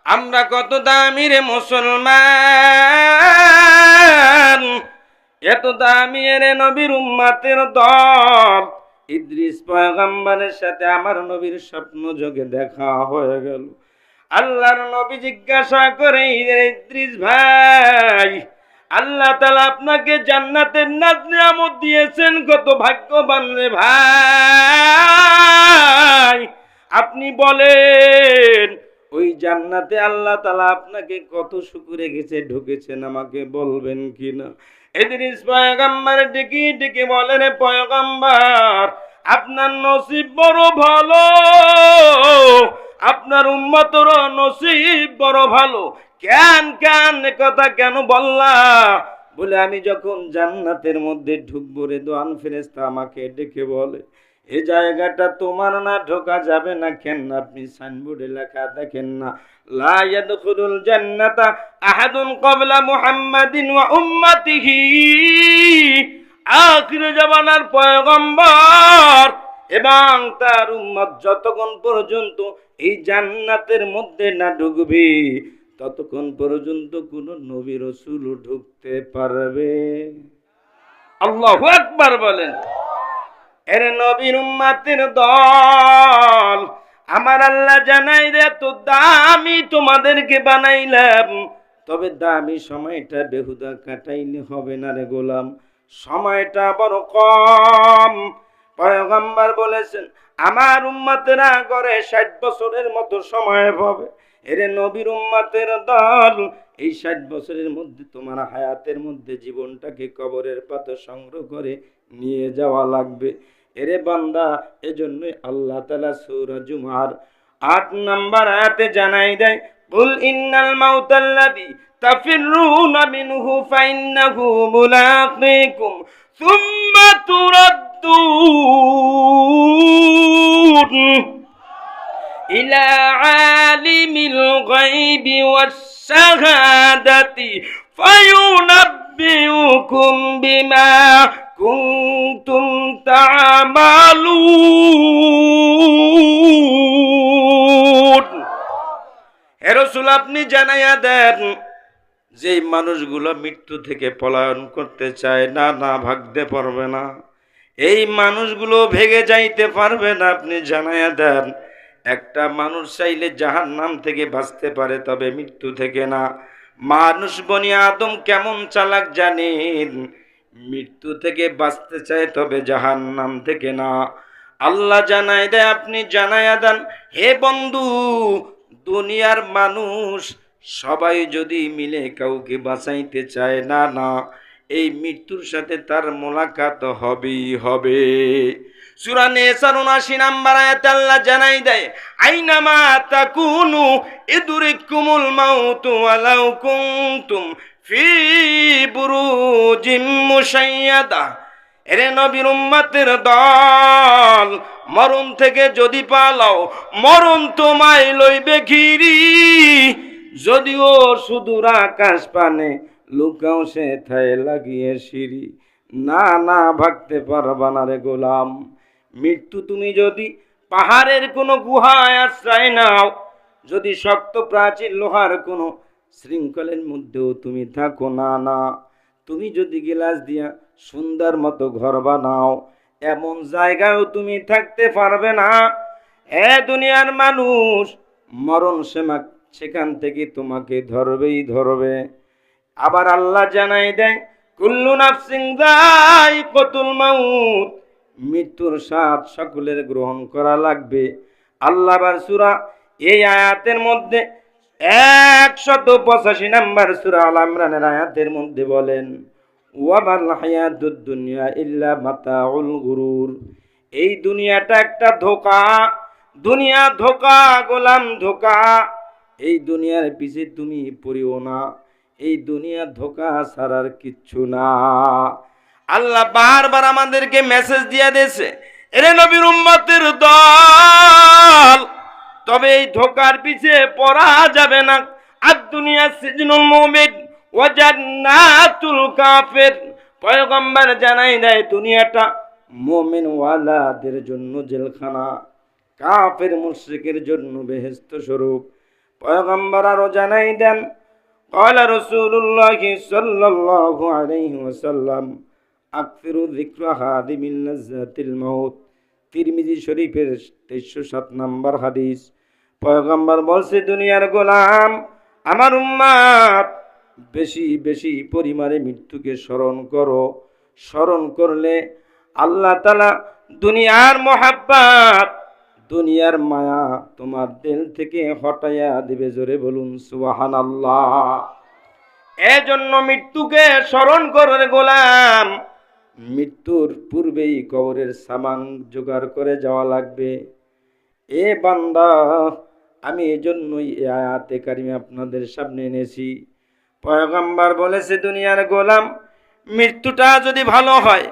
আমরা কত দামি রে মুসলমান, এত দামি রে নবীর উম্মতের দল। ইদ্রিস পয়গম্বরের সাথে আমার নবীর স্বপ্ন যোগে দেখা হয়ে গেল। আল্লাহর নবী জিজ্ঞাসা করে, ইদ্রিস ভাই, আল্লাহ তাআলা আপনাকে জান্নাতের নিয়ামত দিয়েছেন, কত ভাগ্যবান রে ভাই। আপনি বলেন ওই জান্নাতে আল্লাহ তাআলা আপনাকে কত সুখ রেখেছে, ঢুকেছেন, আমাকে বলবেন কিনা? ইদ্রিস পয়গম্বর ডেকে ডেকে বলে, রে পয়গম্বর, আপনার নসিব বড় ভালো, আপনার উম্মতের নসিব বড় ভালো। কেন কেন কথা কেন বললা? বলে, আমি যখন জান্নাতের মধ্যে ঢুকবো রে, দোয়ান ফেরেশতা আমাকে ডেকে বলে, এই জায়গাটা তোমার না, ঢোকা যাবে না। কেন? আপনি সাইনবোর্ডে লেখা দেখেন না, লা ইয়াদখুলুল জান্নাতা আহাদুন ক্বাবলা মুহাম্মাদিন ওয়া উম্মাতিহি। আখির জামানার পয়গম্বর এবং তার উম্মত যতক্ষণ পর্যন্ত এই জান্নাতের মধ্যে না ঢুকবে, ততক্ষণ পর্যন্ত কোন নবী রাসূল ঢুকতে পারবে। আল্লাহু আকবার বলেন। এর নবীর উম্মতের দল, আমার আল্লাহ জানাই রে, তো দামি তোমাদেরকে বানাইলাম, তবে দামি সময়টা বেহুদা কাটাইলে হবে না রে গোলাম, সময়টা বড় কম। পয়গম্বর বলেছেন, আমার উম্মতেরা গড়ে 60 বছরের মতো সময় পাবে। এরে নবীর উম্মতের দল, এই 60 বছরের মধ্যে তোমার হায়াতের মধ্যে জীবনটাকে কবরের পাতে সংগ্রহ করে নিয়ে যাওয়া লাগবে। এরে বান্দা, এজন্যই আল্লাহ তাআলা সূরা জুমার 8 নম্বর আয়াতে জানাই দেয়, কুল ইন্নাল মাউতাল্লাযী তাফিরুনা মিনহু ফাইন্নাহু মুলাকীকুম সুম্মা তুরাদ্দুন ইলা আলিমিল গায়বি ওয়াস শাহাদাতি ফায়ুনাব্বিউকুম বিমা কুনতুম তা'মালুন। হে রাসূল, আপনি জানাইয়া দেন, যে মানুষগুলো মৃত্যু থেকে পলায়ন করতে চায় না, না ভাগতে পারবে না, এই মানুষগুলো ভেগে যাইতে পারবে না। আপনি জানাইয়া দেন, একটা মানুষ চাইলে জাহান্নাম থেকে বাঁচতে পারে, তবে মৃত্যু থেকে না। মানুষ বনি আদম কেমন চালাক জানেন, মৃত্যু থেকে বাঁচতে চায়, তবে জাহান্নাম থেকে না। আল্লাহ জানাই দেয়, আপনি জানাইয়া দেন, হে বন্ধু, দুনিয়ার মানুষ সবাই যদি মিলে কাউকে বাঁচাইতে চায় না, না, এই মৃত্যুর সাথে তার মোলাকাত হবেই হবে। সূরা নিসার ৭৯ নম্বর আয়াতে আল্লাহ জানাই দেয়, আইনামা তাকুনু ইদরিকুমুল মাউতু ওয়ালাউ কুনতুম ফি বুরুজিম মুশাইয়াদা। এরে নবীর উম্মতের দল, মরণ থেকে যদি পালাও, মরণ তোমায় লইবে ঘিরি, যদিও সুদূর আকাশ পানে লুকাও সে থায় লাগিয়ে সিঁড়ি। না, না, ভাগতে পারবা না রে গোলাম। মৃত্যু তুমি যদি পাহাড়ের কোনো গুহায় আশ্রয় নাও, যদি শক্ত প্রাচীর লোহার কোনো শৃঙ্খলের মধ্যেও তুমি থাকো, না, না, তুমি যদি গিলাস দিয়া সুন্দর মতো ঘর বানাও, এমন জায়গায়ও তুমি থাকতে পারবে না। এ দুনিয়ার মানুষ, মরণ সেখান থেকে তোমাকে ধরবেই ধরবে। আবার আল্লাহ জানাই দেয়, কুল্লু নাফসিন যায়িকাতুল মাউত, মৃত্যুর স্বাদ সকলের গ্রহণ করা লাগবে। আল্লাহ আবার সূরা, এই আয়াতের মধ্যে ১৮৫ নম্বর সূরা আল ইমরানের আয়াতের মধ্যে বলেন, ওয়া মাল হায়াতুদ দুনিয়া ইল্লা মাতাউল গুরুর। এই দুনিয়াটা একটা ধোঁকা, দুনিয়া ধোঁকা গোলাম, ধোঁকা। এই দুনিয়ার পিছে তুমি পড়িও না, এই দুনিয়া ধোঁকা ছাড়ার কিচ্ছু না। আল্লাহ বারবার আমাদেরকে মেসেজ দিয়ে দিয়েছে, এরে নবীর উম্মতের দল, তবে এই ধোঁকার পিছে পড়া যাবে না। আর দুনিয়া সিজনুল মুমিন ওয়া জান্নাতুল কাফির। পয়গম্বর জানাই দেয়, দুনিয়াটা মুমিন ওয়ালাদের জন্য জেলখানা, কাফের মুশরিকের জন্য বেহেশত স্বরূপ। পয়গম্বর আরো জানাই দেন, قال رسول الله صلى الله عليه وسلم আকফিরু যিকরা হাদিমিল লাজ্জাতিল মাউত। তিরমিজি শরীফের 307 নম্বর হাদিস। পয়গম্বর বলছে, দুনিয়ার গোলাম, আমার উম্মত বেশি বেশি পরিমাণে মৃত্যুকে স্মরণ করো। স্মরণ করলে আল্লাহ তাআলা দুনিয়ার মোহাব্বত, দুনিয়ার মায়া তোমার দিল থেকে হটাইয়া দিবে। জোরে বলুন সুবহানাল্লাহ। এজন্য মৃত্যুকে স্মরণ করে গোলাম, মৃত্যুর পূর্বেই কবরের সামান জোগাড় করে যাওয়া লাগবে। এ বান্দা, আমি এজন্যই এই আয়াতে কারিমে আপনাদের সামনে এনেছি। পয়গম্বর বলেছে, দুনিয়ার গোলাম, মৃত্যুটা যদি ভালো হয়,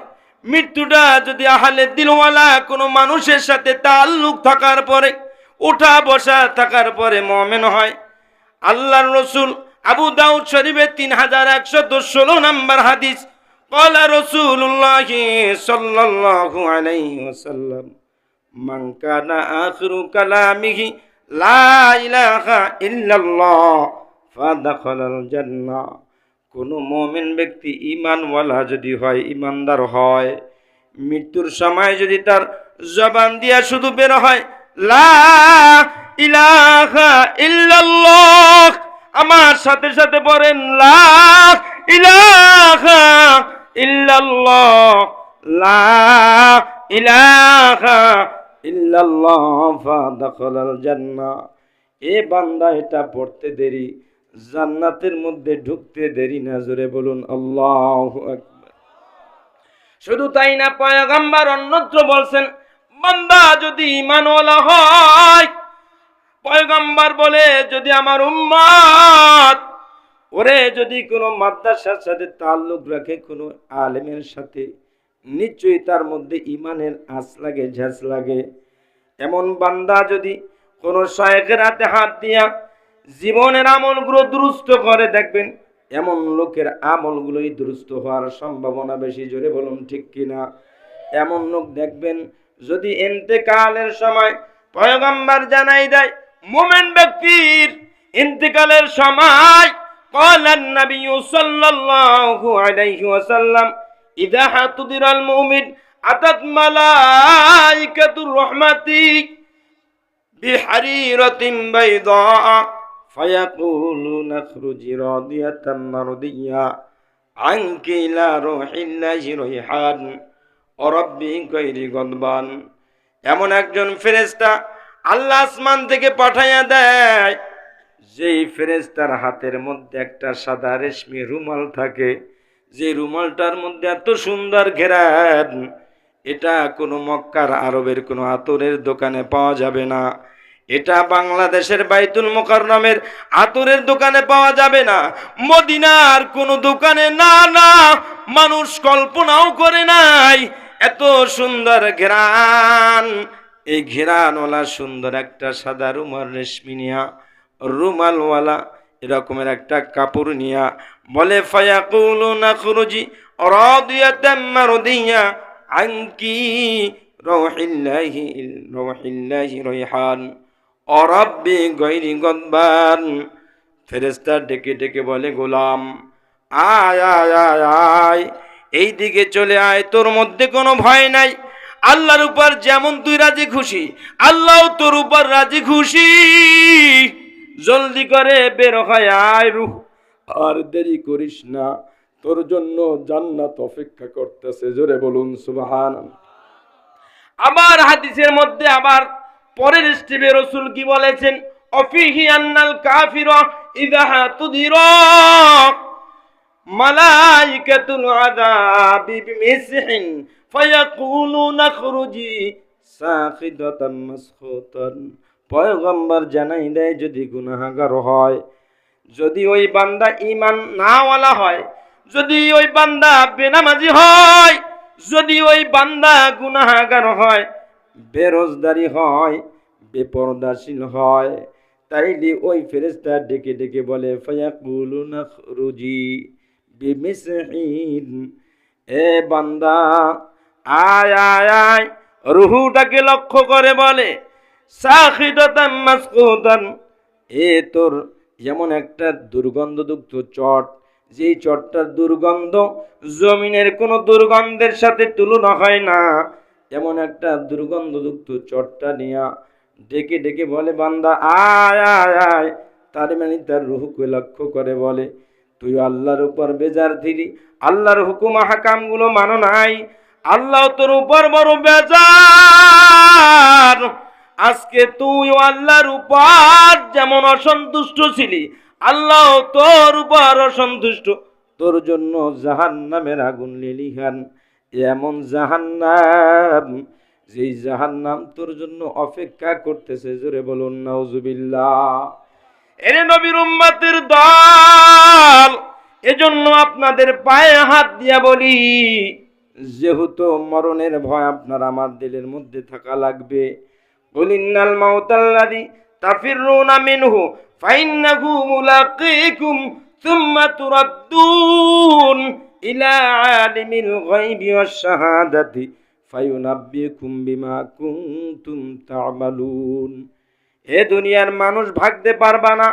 মৃত্যুটা যদি আহলে দিলওয়ালা কোনো মানুষের সাথে তাল্লুক থাকার পরে, ওঠা বসা থাকার পরে মুমিন হয়। আল্লাহর রাসূল আবু দাউদ শরীফে 3116 নম্বর হাদিস, قال رسول الله صلى الله عليه وسلم من كان آخر كلامه لا إله إلا الله فدخل الجنة। কোন মুমিন ব্যক্তি ঈমানওয়ালা যদি হয়, ঈমানদার হয়, মৃত্যুর সময় যদি তার জবান দিয়া শুধু বের হয় লা ইলাহা ইল্লাল্লাহ, আমার সাথে সাথে পড়েন লা ইলাহা ইল্লাল্লাহ, লা ইলাহা ইল্লাল্লাহ ফাদাখালাল জান্নাহ। এ বান্দা, এটা পড়তে দেরি, জান্নাতের মধ্যে ঢুকতে দেরি না। জোরে বলুন আল্লাহু আকবার। শুধু তাই না, পয়গম্বর অন্যত্র বলছেন, বান্দা যদি ঈমানওয়ালা হয়, পয়গম্বর বলে, যদি আমার উম্মত ওরে যদি কোনো মাদ্রাসার সাথে তাল্লুক রাখে, কোনো আলেমের সাথে, নিশ্চয়ই তার মধ্যে ঈমানের আঁচ লাগে, ঝাঁজ লাগে। এমন বান্দা যদি কোনো শায়েখের হাতে হাত দিয়া জীবনের আমলগুলো দুরুস্ত করে, দেখবেন এমন লোকের আমলগুলোই দুরুস্ত হওয়ার সম্ভাবনা বেশি। জোরে বলুন ঠিক কিনা? এমন লোক দেখবেন যদি ইন্তেকালের সময়, পয়গম্বর জানাই দেয়, মুমিন ব্যক্তির ইন্তেকালের সময় قال النبي صلى الله عليه وسلم إذا حضر المؤمن أتت ملائكة الرحمة بحريرة بيضاء فيقولون اخرجي راضية مرضية عنك إلى روح الله ريحان وربي غير غضبان। এমন একজন ফেরেশতা আল্লাহ আসমান থেকে পাঠাইয়া দেয়, যেই ফেরেশতার হাতের মধ্যে একটা সাদা রেশমি রুমাল থাকে, যে রুমালটার মধ্যে এত সুন্দর ঘেরান, এটা কোনো মক্কার আরবের কোনো আতরের দোকানে পাওয়া যাবে না। এটা বাংলাদেশের বাইতুল মুকাররমের আতরের দোকানে পাওয়া যাবে না, মদিনার কোনো দোকানে না, না, মানুষ কল্পনাও করে নাই এত সুন্দর ঘেরান। এই ঘেরানওয়ালা সুন্দর একটা সাদা রুমাল, রেশমি নিয়া, রুমালওয়ালা এরকমের একটা কাপড় নিয়া বলে, ফায়াকুলুনা খুরুজি রাদিয়াতাম মারদিয়া আনকি রৌহিল্লাহি রাইহান ও রাব্বি গায়রি গদবান। ফেরেশতা ডেকে ডেকে বলে, গোলাম আয় আয় আয় আয়, এই দিকে চলে আয়, তোর মধ্যে কোনো ভয় নাই। আল্লাহর উপর যেমন তুই রাজি খুশি, আল্লাহও তোর উপর রাজি খুশি। জলদি করে বের হয় আয় রূহ, আর দেরি করিস না, তোর জন্য জান্নাত অপেক্ষা করতেছে। জোরে বলুন সুবহানাল্লাহ। আবার হাদিসের মধ্যে আবার পরের স্টেপে রাসূল কি বলেছেন, অফিহি আন্নাল কাফিরা ইযা তুদিরা মালাইকাতুল আযাবি বিমিসহিন ফায়াকুলুনা খুরুজি সাখিদাতাম মাসখুতান। পয়গম্বর জানাই দেয়, যদি গুনাহগার হয়, যদি ওই বান্দা ঈমান নাওয়ালা হয়, যদি ওই বান্দা বেনামাজি হয়, যদি ওই বান্দা গুনাহগার হয়, বেরোজগারি হয়, বেপরদাশীল হয়, তাইলে ওই ফেরেশতা ডেকে ডেকে বলে, ফায়াকুলুনা খুরুজি বিমিসহিন, এ বান্দা আয় আয় আয়। রুহুটাকে লক্ষ্য করে বলে, সাখিদাতাম মাসকুতান, এ তোর যেমন একটা দুর্গন্ধযুক্ত চট, যেই চটটার দুর্গন্ধ জমিনের কোনো দুর্গন্ধের সাথে তুলনা হয় না, এমন একটা দুর্গন্ধযুক্ত চটটা নিয়া ডেকে ডেকে বলে, বান্দা আয় আয় আয়। তার মানে তার রুহকে লক্ষ্য করে বলে, তুই আল্লাহর উপর বেজার দিলি, আল্লাহর হুকুম হাকাম গুলো মানো নাই, আল্লাহ তোর উপর বড় বেজার। আজকে তুই আল্লাহর উপর যেমন অসন্তুষ্ট ছিলি, আল্লাহ তোর উপর অসন্তুষ্ট, তোর জন্য জাহান্নামের আগুন লিলিহান, এমন জাহান্নাম, যেই জাহান্নাম তোর জন্য অপেক্ষা করতেছে। জোরে বলুন নাউজুবিল্লাহ। এরে নবীর উম্মতের দল, এজন্য আপনাদের পায়ে হাত দিয়া বলি, যেহেতু মরণের ভয় আপনার আমার দিলের মধ্যে থাকা লাগবে। বলিন্নাল মাউতাল্লাযী তাফিরুনা মিনহু ফাইন্নাহু মুলাকীকুম সুম্মা তুরাদ্দুন ইলা আলিমিল গায়বি ওয়াশ শাহাদাতি ফায়ুনাব্বিকুম বিমা কুনতুম তা'মালুন। এ দুনিয়ার মানুষ ভাগতে পারবা না,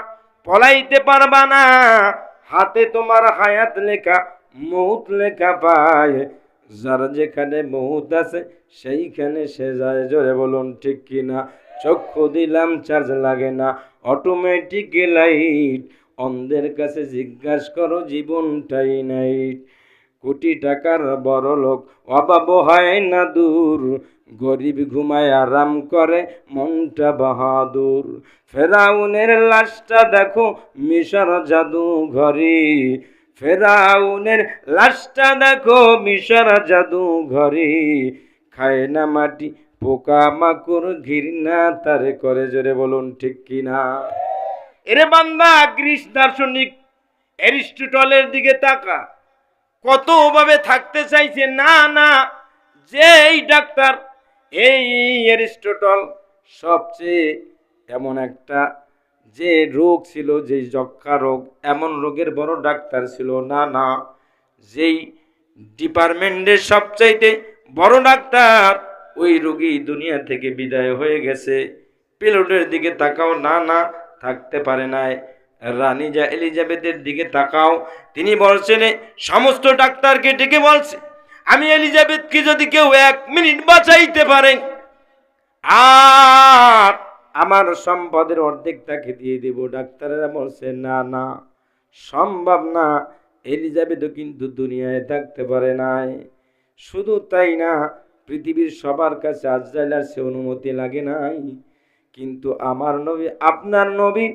পলাইতে পারবা না, হাতে তোমার হায়াত লেখা, মউত লেখা পায়, যার যেখানে মউত আছে সেইখানে সে যায়। জোরে বলুন ঠিক কিনা? চক্ষু দিলাম চার্জ লাগে না, অটোমেটিক লাইট, অন্ধের কাছে জিজ্ঞাসা করো জীবনটাই নাইট। কোটি টাকার বড় লোক অভাব হয় না দূর, গরিব ঘুমায় আরাম করে মনটা বাহাদুর। ফেরাউনের লাশটা দেখো মিশর জাদু ঘরে, ফেরাউনের লাশটা দেখো মিশর জাদু ঘরে, খায় না মাটি পোকা মাকড় ঘৃণা তারে করে। জোরে বলুন ঠিক কিনা? এরে বান্দা, গ্রিস দার্শনিক অ্যারিস্টটলের দিকে তাকা, কত ভাবে থাকতে চাইছে। না না, যেই ডাক্তার, এই অ্যারিস্টটল সবচেয়ে এমন একটা যে রোগ ছিল, যে যক্ষা রোগ, এমন রোগের বড় ডাক্তার ছিল। না না, যেই ডিপার্টমেন্টের সবচাইতে বড় ডাক্তার, ওই রোগী দুনিয়া থেকে বিদায় হয়ে গেছে। পিলোটের দিকে তাকাও, না না, থাকতে পারে নাই। রানী এলিজাবেথের দিকে তাকাও, তিনি বলছেন, সমস্ত ডাক্তারকে ডেকে বলছে, আমি এলিজাবেথকে যদি কেউ 1 মিনিট বাঁচাইতে পারে, আর আমার সম্পদের অর্ধেক তাকে দিয়ে দেব। ডাক্তারেরা বলছে, না না, সম্ভব না, এলিজাবেথও কিন্তু দুনিয়ায় থাকতে পারে নাই। শুধু তাই না, পৃথিবীর সবার কাছে আজরাইল আসছে, অনুমতি লাগে নাই, কিন্তু আমার নবী আপনার নবী,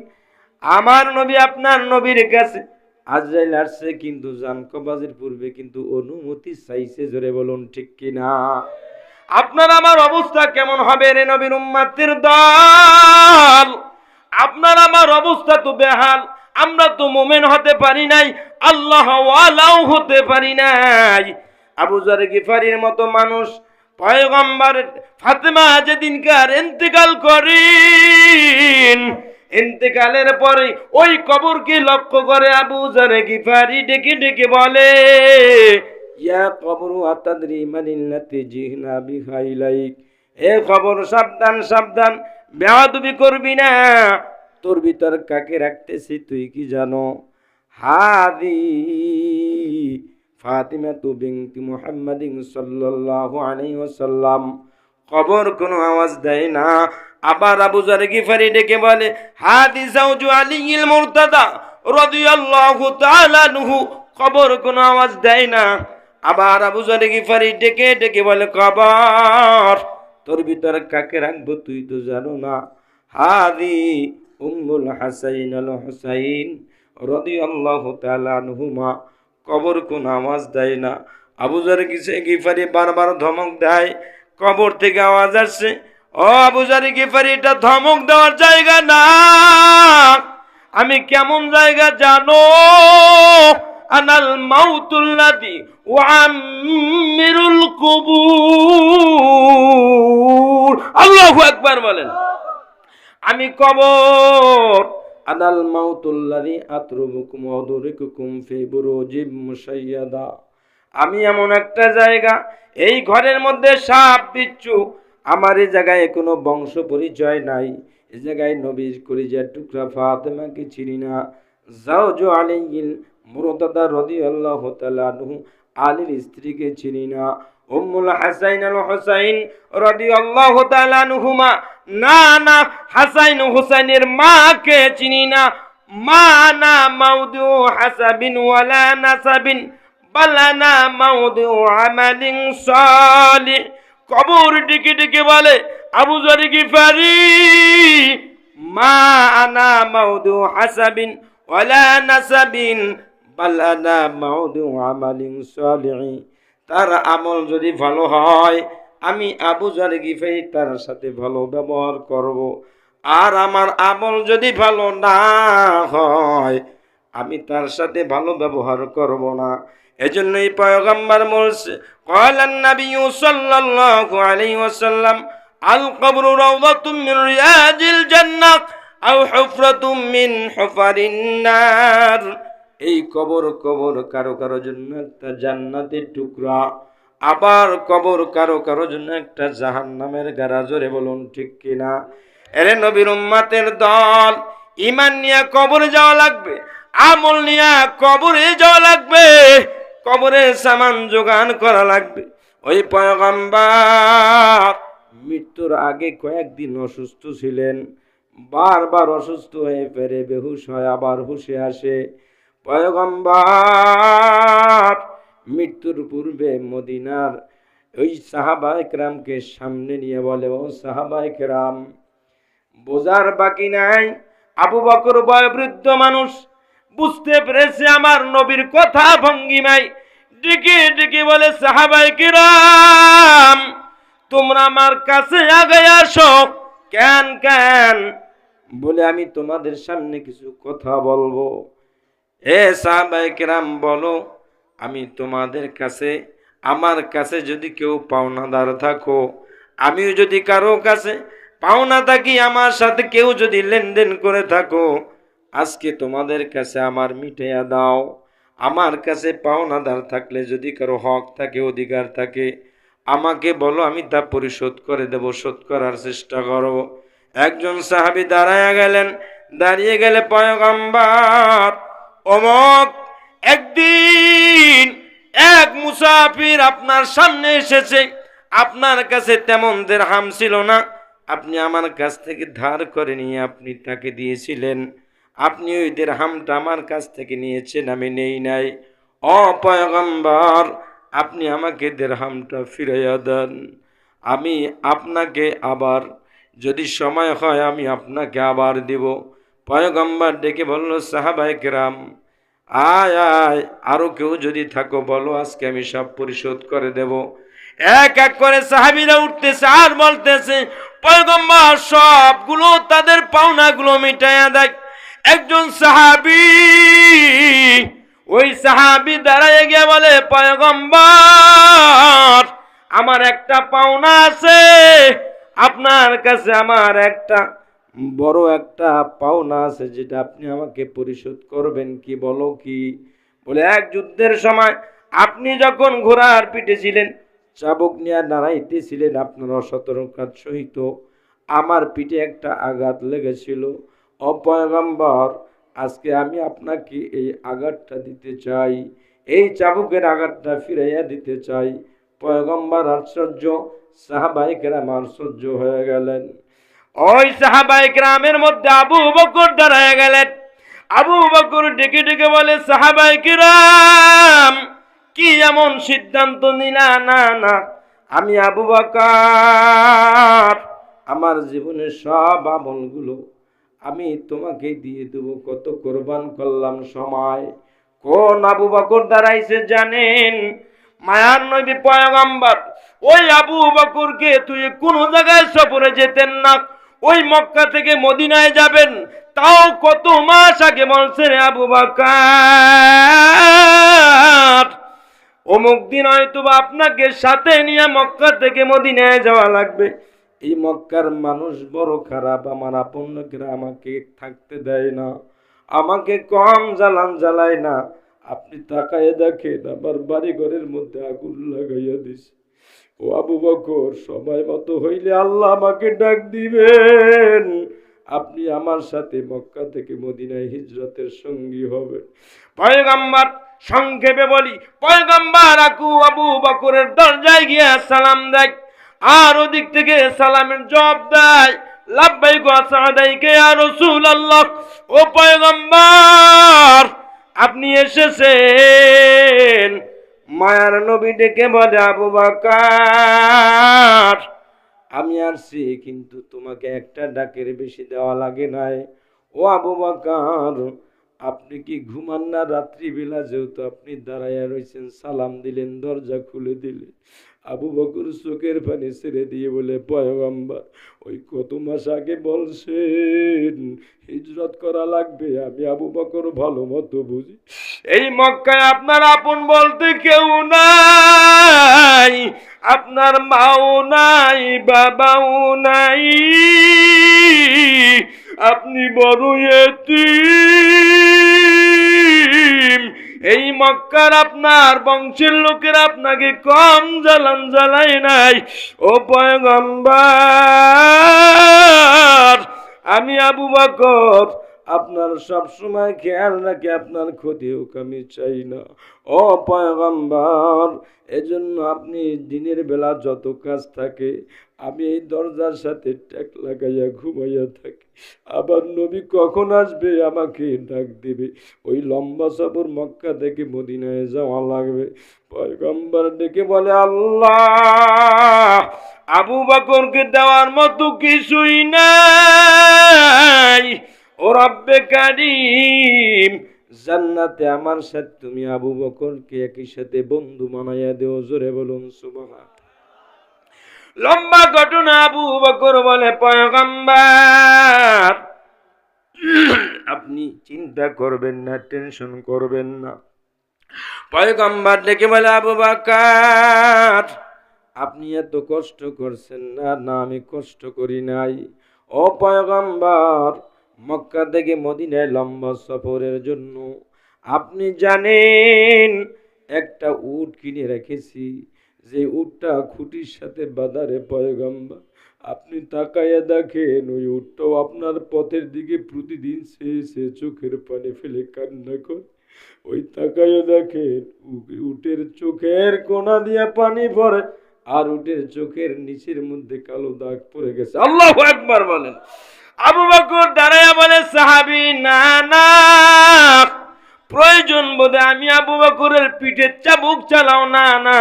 আমার নবী আপনার নবীর কাছে আজরাইল আসছে, কিন্তু জান কবজের পূর্বে কিন্তু অনুমতি চাইছে। জোরে বলুন ঠিক কিনা? আপনার আমার অবস্থা কেমন হবে রে নবীর উম্মতের দল? আপনার আমার অবস্থা তো বেহাল। আমরা তো মুমিন হতে পারি নাই, আল্লাহ ওয়ালাও হতে পারি নাই। আবু যর গিফারির মতো মানুষ, পয়গম্বর ফাতেমা যেদিনকার ইন্তেকাল করেন, ইন্তেকালের পরে ওই কবরকে লক্ষ্য করে আবু যর গিফারি ডেকে ডেকে বলে, ইয়া কবরু আতাদরি মানিল্লাতি জিহনা বিহা ইলাইক। হে কবর, সাবধান সাবধান, বেয়াদবি করবি না, তোর ভিতর কাকে রাখতেছি তুই কি জানো? হাদি ফাতিমাতু বিনতি মুহাম্মাদিন সাল্লাল্লাহু আলাইহি ওয়াসাল্লাম। কবর কোনো আওয়াজ দেয় না। আবার আবু যর গিফারি ডেকে বলে, হাদি জাওজু আলীল মুরতাদা রাদিয়াল্লাহু তাআলা আনহু। কবর কোনো আওয়াজ দেয় না। আবার আবু যর গিফারি ডেকে ডেকে বলে, কবর, তোর ভিতর কাকে রাখবো তুই তো জানো না? হাদি উম্মুল হাসাইন আল হুসাইন রাদিয়াল্লাহু তাআলা আনহুমা। কবর কোন আওয়াজ দেয় না। আবু যর গিফারি বারবার ধমক দেয়, কবর থেকে আওয়াজ আসছে। ও আবু যর গিফারি, এটা ধমক দেওয়ার জায়গা না। আমি কেমন জায়গা জানো? আনাল মাউতুল্লাযী ওয়াআমিরুল কুবুর। আল্লাহু আকবার বলেন। আমি কবর, আনাল মাউতুল্লাযী আতরুবুকুম ওয়া আদরিকুকুম ফি বুরুজিম মুশাইয়াদা। আমি এমন একটা জায়গা, এই ঘরের মধ্যে সাপ বিচ্ছু, আমার এই জায়গায় কোনো বংশ পরিচয় নাই, এই জায়গায় নবীর কলিজার টুকরা ফাতেমাকে চিনি না, জাওজু আলাইহিল মুরতাদা রাদিয়াল্লাহু তাআলা আনহু আলীর স্ত্রীকে চিনি না, উম্মুল হাসাইন আল হুসাইন রাদিয়াল্লাহু তাআলা আনহুমা না না হাসাইন হুসাইনের মাকে চিনি না। মানা মাউদু হাসাবিন ওয়ালা নাসাবিন বালানা মাউদু আমালিন সালিহ। কবর ডেকে ডেকে বলে আবু যর গিফারি, মা আনা মাউদু হাসাবিন ওয়ালা নাসাবিন বালানা মাউদু আমালিন সালিহ। তার আমল যদি ভালো হয় আমি আবু যর গিফারি তার সাথে ভালো ব্যবহার করব, আর আমার আমল যদি ভালো না হয় আমি তার সাথে ভালো ব্যবহার করব না। এজন্যই পয়গম্বর বলছে, ক্বালান নবী সাল্লাল্লাহু আলাইহি ওয়াসাল্লাম আল কবরু রাওদাতুম মিন রিয়াজিল জান্নাহ আও হুফরাতুম মিন হুফারিন নার। এই কবর কারো কারো জন্য একটা জান্নাতের টুকরা, আবার কবর কারো কারো জন্য একটা জাহান্নামের গাড়া। জোরে বলুন ঠিক কিনা? এরে নবীর উম্মতের দল, ঈমান নিয়ে কবরে যাওয়া লাগবে, আমল নিয়ে কবরে যাওয়া লাগবে, কবরে সামান জোগান করা লাগবে। ওই পয়গম্বর মৃত্যুর আগে কয়েকদিন অসুস্থ ছিলেন, বারবার অসুস্থ হয়ে ফেরে, বেহুশ হয় আবার হুশে আসে। পয়গম্বর মৃত্যুর পূর্বে মদিনার ওই সাহাবায়ে কেরামকে সামনে নিয়ে বলে, ও সাহাবায়ে কেরাম, বোঝার বাকি নাই। আবু বকর বয়োবৃদ্ধ মানুষ, বুঝতে পেরেছে আমার নবীর কথা ভঙ্গিমায়, ডেকে ডেকে বলে, সাহাবায়ে কেরাম তোমরা আমার কাছে আগে আসো। কেন কেন? বলে আমি তোমাদের সামনে কিছু কথা বলবো। এ সাহাবায়ে কেরাম বলো, আমি তোমাদের কাছে, আমার কাছে যদি কেউ পাওনাদার থাকো, আমিও যদি কারো কাছে পাওনা থাকি, আমার সাথে কেউ যদি লেনদেন করে থাকো, আজকে তোমাদের কাছে আমার মিটাইয়া দাও। আমার কাছে পাওনাদার থাকলে যদি কারো হক থাকে, অধিকার থাকে, আমাকে বলো, আমি তা পরিশোধ করে দেব, শোধ করার চেষ্টা করব। একজন সাহাবী দাঁড়ায়া গেলেন, দাঁড়িয়ে গেলে পয়গম্বর, অমক একদিন এক মুসাফির আপনার সামনে এসেছে, আপনার কাছে তেমন দিরহাম ছিল না, আপনি আমার কাছ থেকে ধার করে নিয়ে আপনি তাকে দিয়েছিলেন, আপনি ওই দিরহামটা আমার কাছ থেকে নিয়েছেন, আমি নেই নাই। ও পয়গম্বর, আপনি আমাকে দিরহামটা ফিরাইয়া দেন, আমি আপনাকে আবার যদি সময় হয় আমি আপনাকে আবার দিব। পয়গম্বর ডেকে বলল, সাহাবায়ে কেরাম আয় আয়, আরো কেউ যদি থাকো বলো, আজকে আমি সব পরিশোধ করে দেব। এক এক করে সাহাবীরা উঠতেছে আর বলতেছে, পয়গম্বর সবগুলো তাদের পাওনাগুলো মিটাইয়া দেয়। একজন সাহাবী, ওই সাহাবী দাঁড়ায় গিয়ে বলে, পয়গম্বর আমার একটা পাওনা আছে, আপনার কাছে আমার একটা বড় একটা পাওনা আছে, যেটা আপনি আমাকে পরিশোধ করবেন, কি বলো কি? বলে, এক যুদ্ধের সময় আপনি যখন ঘোড়ার পিঠে ছিলেন, চাবুক নিয়ে দাঁড়াইতেছিলেন, আপনার অসতর্কতার সহিত আমার পিঠে একটা আঘাত লেগেছিল। ও পয়গম্বর, আজকে আমি আপনাকে এই আঘাতটা দিতে চাই, এই চাবুকের আঘাতটা ফিরাইয়া দিতে চাই। পয়গম্বর আশ্চর্য, সাহাবায়ে কেরাম আশ্চর্য হয়ে গেলেন। ওই সাহাবায়ে কেরামের মধ্যে আবু বকর দাঁড়ায় গেলেন। আবু বকর ডেকে ডেকে বলে, সাহাবায়ে কেরাম কি এমন সিদ্ধান্ত নিলা? না না, আমি আবু বকর আমার জীবনের সব আমলগুলো আমি তোমাকে দিয়ে দেবো, কত কোরবান করলাম সময়। কোন আবু বকর দাঁড়াইছে জানেন? মায়ার নবী পয়গম্বর ওই আবু বকরকে তুই কোন জায়গায় সফরে যেতেন না, ওই মক্কা থেকে মদিনায় যাবেন, তাও কত মাস আগে বলছে, রে আবু বকর অমুক দিন হয়তো আপনাকে সাথে নিয়ে মক্কা থেকে মদিনায় যাওয়া লাগবে। এই মক্কার মানুষ বড় খারাপ, আমার আপন লোকেরা আমাকে থাকতে দেয় না, আমাকে কম জ্বালায় না। আপনি তাকায় দেখেন, আমার বাড়ি ঘরের মধ্যে আগুন লাগাইয়া দিছে। ও আবু বকর, সময় মতো হইলে আল্লাহ আমাকে ডাক দিবেন, আপনি আমার সাথে মক্কা থেকে মদিনায় হিজরতের সঙ্গী হবেন। পয়গম্বর সংক্ষেপে বলি, পয়গম্বর আবু বকরের দরজায় গিয়ে সালাম দেয়, আর ওদিক থেকে সালামের জবাব দেয়, লাব্বাইক ওয়া সাদাইকা ইয়া রাসূলুল্লাহ। ও পয়গম্বর, আপনি এসেছেন। মায়ার নবী ডেকে বলে, আবু বকর, আমি আসছি, কিন্তু তোমাকে একটা ডাকের বেশি দেওয়া লাগে নাই। ও আবু বকর, আপনি কি ঘুমান না রাত্রিবেলা? যেহেতু আপনি দাঁড়াইয়া রয়েছেন, সালাম দিলেন, দরজা খুলে দিলেন। আবু বকর চোখের পানি ছেড়ে দিয়ে বলে, পয়গম্বর, ওই কত মাস আগে বলছেন হিজরত করা লাগবে, আমি আবু বকর ভালো মতো বুঝি। এই মক্কায় আপনার আপন বলতে কেউ নাই, আপনার মাও নাই, বাবাও নাই, আপনি বড় এতিম। এই মক্কার আপনার বংশের লোকেরা আপনাকে কম জ্বালান জ্বালায় নাই। ও পয়গম্বর, আমি আবু বকর আপনার সব সময় খেয়াল রাখি, আপনার ক্ষতি হোক আমি চাই না। ও পয়গম্বর, এজন্য আপনি দিনের বেলা যত কাজ থাকে আমি এই দরজার সাথে ট্যাক লাগাইয়া ঘুমাইয়া থাকি। আবার নবী কখন আসবে আমাকে ডাক দিবে, ওই লম্বা সফর মক্কা থেকে মদিনায় যাওয়া লাগবে। পয়গম্বর ডেকে বলে, আল্লাহ আবু বকরকে দেওয়ার মতো কিছুই নাই। ও রব্বে কারীম, জান্নাতে আমার সাথে তুমি আবু বকরকে একই সাথে বন্ধু বানাইয়া দেও। জোরে বলুন সুবহান। লম্বা ঘটনা। আবু বকর বলে, পয়গম্বর আপনি চিন্তা করবেন না, টেনশন করবেন না। পয়গম্বর ডেকে বলে, আবু বকর আপনি এত কষ্ট করছেন না। না, আমি কষ্ট করি নাই। ও পয়গম্বর, মক্কা থেকে মদিনায় লম্বা সফরের জন্য আপনি জানেন একটা উট কিনে রেখেছি, যে উটটা খুঁটির সাথে বাঁধারে। পয়গম্বর আপনি তাকাইয়া দেখেন, ওই উটটাও আপনার পথের দিকে প্রতিদিন সে চোখের পানি ফেলে কান্না করে। ওই তাকাইয়া দেখেন, উটের চোখের কোনা দিয়া পানি পড়ে, আর উটের চোখের নিচের মধ্যে কালো দাগ পড়ে গেছে। আল্লাহু আকবার বলেন। আবু বকর দাঁড়াইয়া বলে, সাহাবী না না, প্রয়োজন বোধে আমি আবু বকরের পিঠে চাবুক চালাও না। না,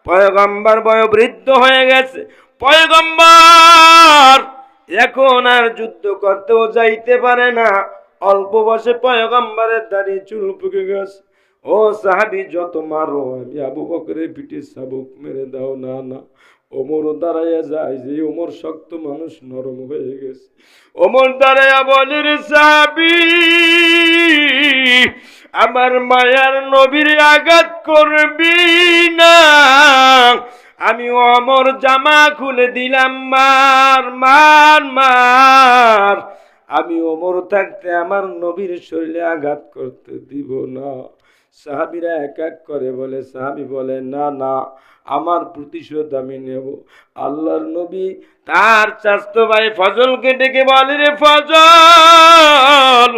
পয়গম্বর বয়োবৃদ্ধ হয়ে গেছে। পয়গম্বর এখন আর যুদ্ধ করতেও যাইতে পারে না। অল্প বয়সে পয়গম্বরের দাড়ি চুল পেকে গেছে। ও সাহাবী, যত মারো আমি আবু বকরের পিঠে চাবুক মেরে দাও। না না, ওমর দাঁড়াইয়া যায়, যে ওমর শক্ত মানুষ নরম হয়ে গেছে। ওমর দাঁড়াইয়া বলে, রে সাহাবী, আমার মায়ার নবীর আঘাত করবি না। আমি ওমর জামা খুলে দিলাম, মার মার মার। আমি ওমর থাকতে আমার নবীর শরীরে আঘাত করতে দিব না। সাহাবীরা এক এক করে বলে। সাহাবী বলে, না না, আমার প্রতিশোধ আমি নেব। আল্লাহর নবী তার চাচতো ভাই ফজলকে ডেকে বলে, রে ফজল,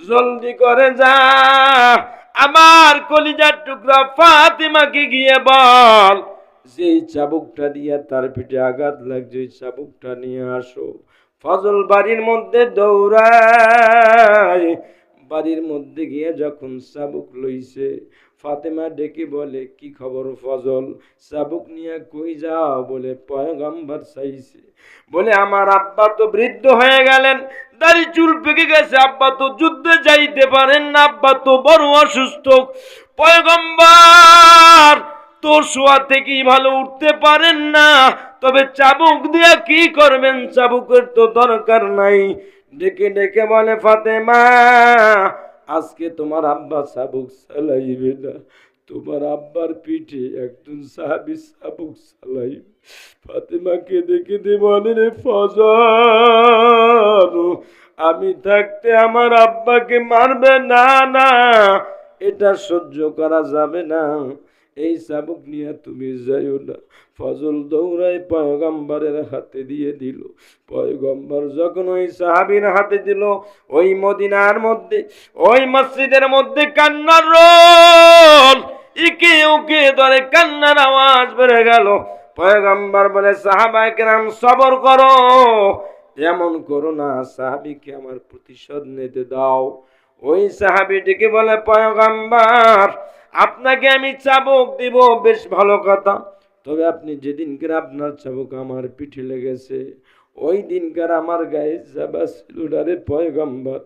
জলদি করে যা, আমার কলিজার টুকরা ফাতিমাকে গিয়ে বল যেই চাবুকটা দিয়ে তার পিঠে আঘাত লাগছে, ওই চাবুকটা নিয়ে আসো। ফজল বাড়ির মধ্যে দৌড়ায়। বাড়ির মধ্যে গিয়ে যখন চাবুক লইছে, ফাতেমা ডেকে বলে, কি খবর ফজল, চাবুক নিয়ে কই যাও? বলে, পয়গম্বর চাইছে। বলে, আমার আব্বা তো বৃদ্ধ হয়ে গেলেন, দাড়ি চুল পেকে গেছে, আব্বা তো যুদ্ধে যাইতে পারেন না, আব্বা তো বড় অসুস্থ। পয়গম্বর তোর শোয়া থেকেই ভালো উঠতে পারেন না, তবে চাবুক দিয়ে কি করবেন? চাবুকের তো দরকার নাই। ডেকে ডেকে বলে, ফাতেমা আজকে তোমার আব্বা চাবুক চালাইবে না, তোমার আব্বার পিঠে একজন সাহাবী চাবুক চালাইবে। ফাতেমাকে দেখে দে বলে, রে ফজল, আমি থাকতে আমার আব্বাকে মারবে না। না, এটা সহ্য করা যাবে না। এই চাবুক নিয়ে তুমি যাইও না। ফজল দৌড়ায় পয়গম্বরের হাতে দিয়ে দিল। পয়গম্বর যখন ওই সাহাবীর হাতে দিল, ওই মদিনার মধ্যে, ওই মসজিদের মধ্যে কান্নার রোল ইকে উকে ধরে কান্নার আওয়াজ বেড়ে গেল। পয়গম্বর বলে, সাহাবায়ে কেরাম সবর করো, এমন করো না, সাহাবীকে আমার প্রতিশোধ নিতে দাও। ওই সাহাবীটিকে বলে, পয়গম্বর আপনাকে আমি চাবুক দিব, বেশ ভালো কথা, তবে আপনি যেদিনকার আপনার চাবুক আমার পিঠে লেগেছে ওই দিনকার আমার গায়ে জামা ছিল না রে পয়গম্বর।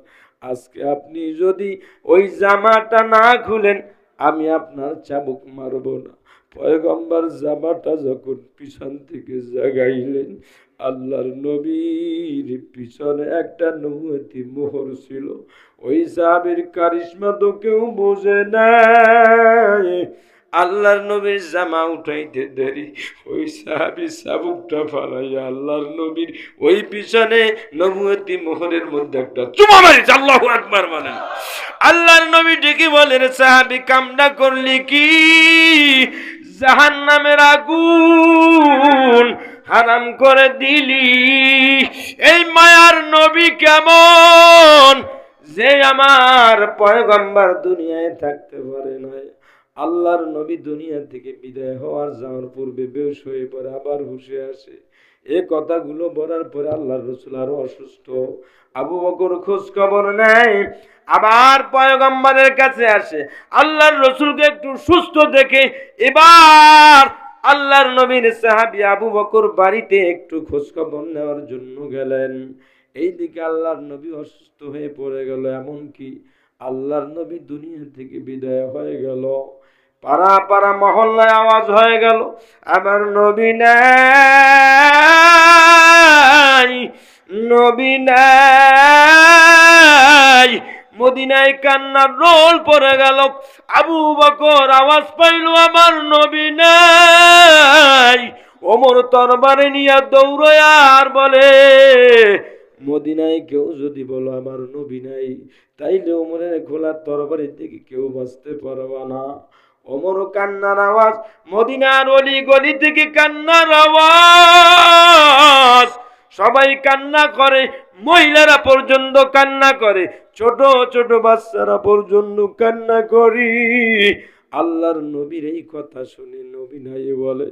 আজকে আপনি যদি ওই জামাটা না খুলেন আমি আপনার চাবুক মারব না। পয়গম্বর জামাটা যখন পিছন থেকে জাগাইলেন, আল্লাহর নবীর পিছনে একটা নবুয়তি মোহর ছিল। ওই সাহাবীর কারিশমা তো কেউ বোঝে নাই। আল্লাহর নবীর জামা উঠাইতে দেরি, ওই সাহাবী চাবুকটা ফালাইয়া আল্লাহর নবীর ওই পিছনে নবুয়তি মোহরের মধ্যে একটা চুমা মারিছে। আল্লাহু আকবার বলেন। আল্লাহর নবী ডেকে বলেন, সাহাবী কামটা করলি কি? জাহান্নামের আগুন হারাম করে দিলি। এই মায়ার নবী কেমন যে আমার পয়গম্বর দুনিয়ায় থাকতে পারে নাই। আল্লাহর নবী দুনিয়া থেকে বিদায় হওয়ার যাওয়ার পূর্বে বেহুশ হয়ে পড়ে, আবার হুশে আসে। এই কথাগুলো বলার পরে আল্লাহর রাসূল আরো অসুস্থ। আবু বকর খোঁজ খবর নেয়, আবার পয়গম্বরের কাছে আসে। আল্লাহর রাসূলকে একটু সুস্থ দেখে এবার আল্লাহর নবীর সাহাবী আবু বকর বাড়িতে একটু খোঁজ খবর নেওয়ার জন্য গেলেন। এইদিকে আল্লাহর নবী অসুস্থ হয়ে পড়ে গেল। এমনকি আল্লাহর নবী দুনিয়া থেকে বিদায় হয়ে গেল। পাড়া পাড়া মহল্লায় আওয়াজ হয়ে গেল, আমার নবী নাই, নবী নাই। মদিনায় কান্নার রোল পড়ে গেল। আবু বকর আওয়াজ পাইল, আমার নবী নাই। ওমর তরবারি নিয়ে দৌড়ায় আর বলে, মদিনায় কেউ যদি বলো আমার নবী নাই, তাইলে ওমরের খোলা তরবারির দিকে কেউ বাঁচতে পারবে না। ওমর কান্নার আওয়াজ, মদিনার অলি গলি থেকে কান্নার আওয়াজ, সবাই কান্না করে, মহিলারা পর্যন্ত কান্না করে, ছোট ছোট বাচ্চারা পর্যন্ত কান্না করি। আল্লাহর নবীর এই কথা শুনে নবী নাই বলে,